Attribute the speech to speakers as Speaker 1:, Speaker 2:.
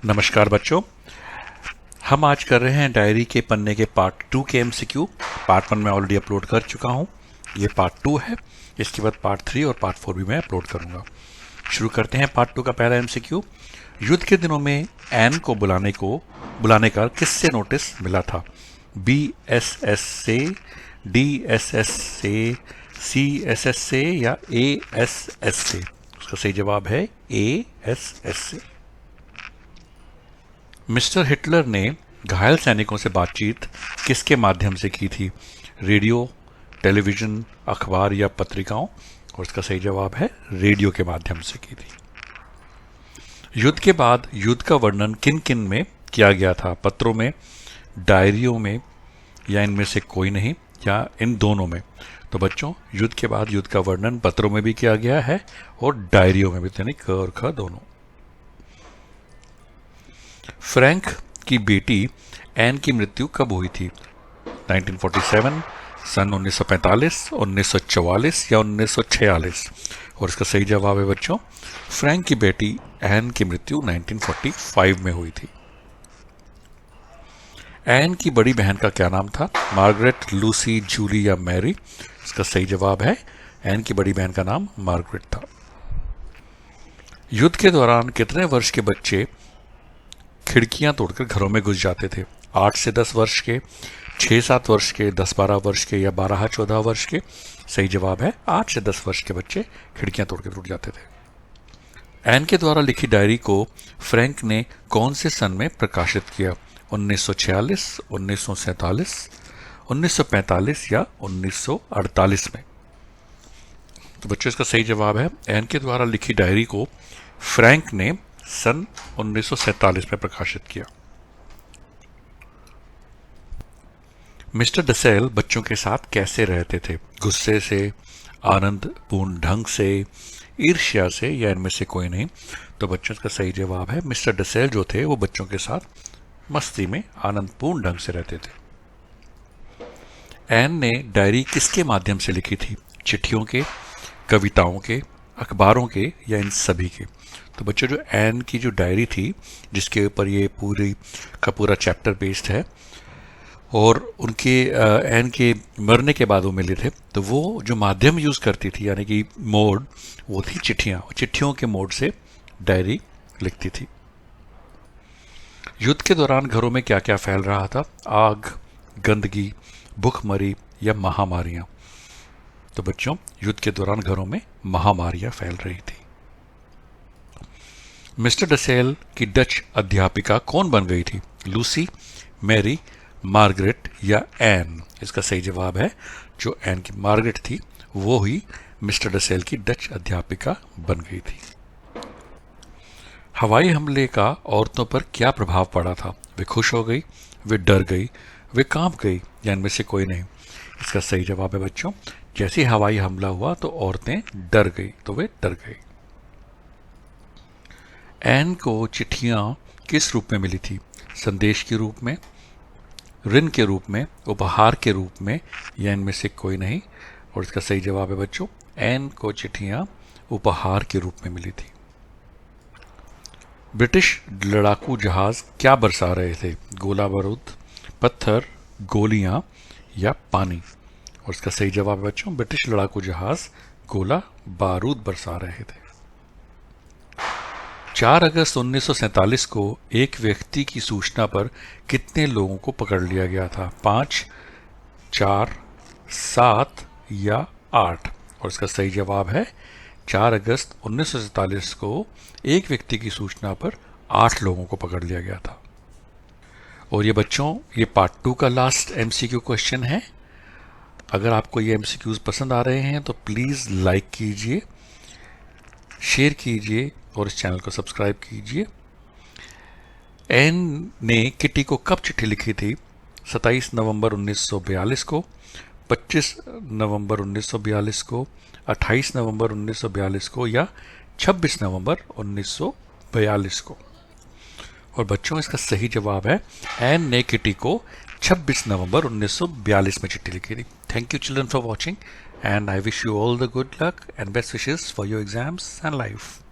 Speaker 1: नमस्कार बच्चों, हम आज कर रहे हैं डायरी के पन्ने के पार्ट 2 के एमसीक्यू। पार्ट 1 मैं ऑलरेडी अपलोड कर चुका हूं, ये पार्ट 2 है। इसके बाद पार्ट 3 और पार्ट 4 भी मैं अपलोड करूंगा। शुरू करते हैं पार्ट 2 का पहला एमसीक्यू। युद्ध के दिनों में एन को बुलाने का किससे नोटिस मिला था? BSS से, DSS से, CSS से या ASS से? उसका सही जवाब है ASS से। मिस्टर हिटलर ने घायल सैनिकों से बातचीत किसके माध्यम से की थी? रेडियो, टेलीविजन, अखबार या पत्रिकाओं? और इसका सही जवाब है रेडियो के माध्यम से की थी। युद्ध के बाद युद्ध का वर्णन किन किन में किया गया था? पत्रों में, डायरियों में या इनमें से कोई नहीं या इन दोनों में? तो बच्चों, युद्ध के बाद युद्ध का वर्णन पत्रों में भी किया गया है और डायरियों में भी, यानी क और ख दोनों। फ्रैंक की बेटी एन की मृत्यु कब हुई थी? 1947, सन 1945, 1944 या 1946? और इसका सही जवाब है बच्चों, फ्रैंक की बेटी एन की मृत्यु 1945 में हुई थी। एन की बड़ी बहन का क्या नाम था? मार्गरेट, लूसी, जूली या मैरी? इसका सही जवाब है एन की बड़ी बहन का नाम मार्गरेट था। युद्ध के दौरान कितने वर्ष के बच्चे खिड़कियां तोड़कर घरों में घुस जाते थे? 8 से 10 वर्ष के, 6-7 वर्ष के, 10-12 वर्ष के या 12-14 वर्ष के? सही जवाब है 8 से 10 वर्ष के बच्चे खिड़कियां तोड़कर टूट जाते थे। एन के द्वारा लिखी डायरी को फ्रैंक ने कौन से सन में प्रकाशित किया? 1946, 1947, 1945 या 1948 में? तो बच्चों, इसका सही जवाब है एन के द्वारा लिखी डायरी को फ्रैंक ने सन 1947 में प्रकाशित किया। मिस्टर डसेल बच्चों के साथ कैसे रहते थे? गुस्से से, आनंदपूर्ण ढंग से, ईर्ष्या से या इनमें से कोई नहीं? तो बच्चों, इसका सही जवाब है मिस्टर डसेल जो थे वो बच्चों के साथ मस्ती में, आनंदपूर्ण ढंग से रहते थे। एन ने डायरी किसके माध्यम से लिखी थी? चिट्ठियों के, कविताओं के, अखबारों के या इन सभी के? तो बच्चों, जो एन की जो डायरी थी जिसके ऊपर ये पूरा चैप्टर बेस्ड है और उनके एन के मरने के बाद वो मिले थे, तो वो जो माध्यम यूज करती थी यानी कि मोड, वो थी चिट्ठियों के मोड से डायरी लिखती थी। युद्ध के दौरान घरों में क्या क्या फैल रहा था? आग, गंदगी, भुखमरी या महामारियां? तो बच्चों, युद्ध के दौरान घरों में महामारियां फैल रही थी। मिस्टर डसेल की डच अध्यापिका कौन बन गई थी? लूसी, मैरी, मार्गरेट या एन? इसका सही जवाब है जो एन की मार्गरेट थी वो ही मिस्टर डसेल की डच अध्यापिका बन गई थी। हवाई हमले का औरतों पर क्या प्रभाव पड़ा था? वे खुश हो गई, वे डर गई, वे कांप गई या इनमें से कोई नहीं? इसका सही जवाब है बच्चों, जैसे हवाई हमला हुआ तो औरतें डर गई, तो वे डर गई। एन को चिट्ठियां किस रूप में मिली थी? संदेश के रूप में, ऋण के रूप में, उपहार के रूप में या इनमें से कोई नहीं? और इसका सही जवाब है बच्चों, एन को चिट्ठियां उपहार के रूप में मिली थी। ब्रिटिश लड़ाकू जहाज क्या बरसा रहे थे? गोला बारूद, पत्थर, गोलियां या पानी? और इसका सही जवाब है बच्चों, ब्रिटिश लड़ाकू जहाज गोला बारूद बरसा रहे थे। 4 अगस्त 1947 को एक व्यक्ति की सूचना पर कितने लोगों को पकड़ लिया गया था? 5, 4, 7 या 8? और इसका सही जवाब है 4 अगस्त 1947 को एक व्यक्ति की सूचना पर 8 लोगों को पकड़ लिया गया था। और ये बच्चों, ये पार्ट 2 का लास्ट एमसीक्यू क्वेश्चन है। अगर आपको ये एमसीक्यूज पसंद आ रहे हैं तो प्लीज़ लाइक कीजिए, शेयर कीजिए और इस चैनल को सब्सक्राइब कीजिए। एन ने किटी को कब चिट्ठी लिखी थी? 27 नवंबर 1942 को, 25 नवंबर 1942 को, 28 नवंबर 1942 को या 26 नवंबर 1942 को? और बच्चों, इसका सही जवाब है एन ने किटी को 26 नवंबर 1942 में चिट्ठी लिखी थी। Thank you children for watching and I wish you all the good luck and best wishes for your exams and life.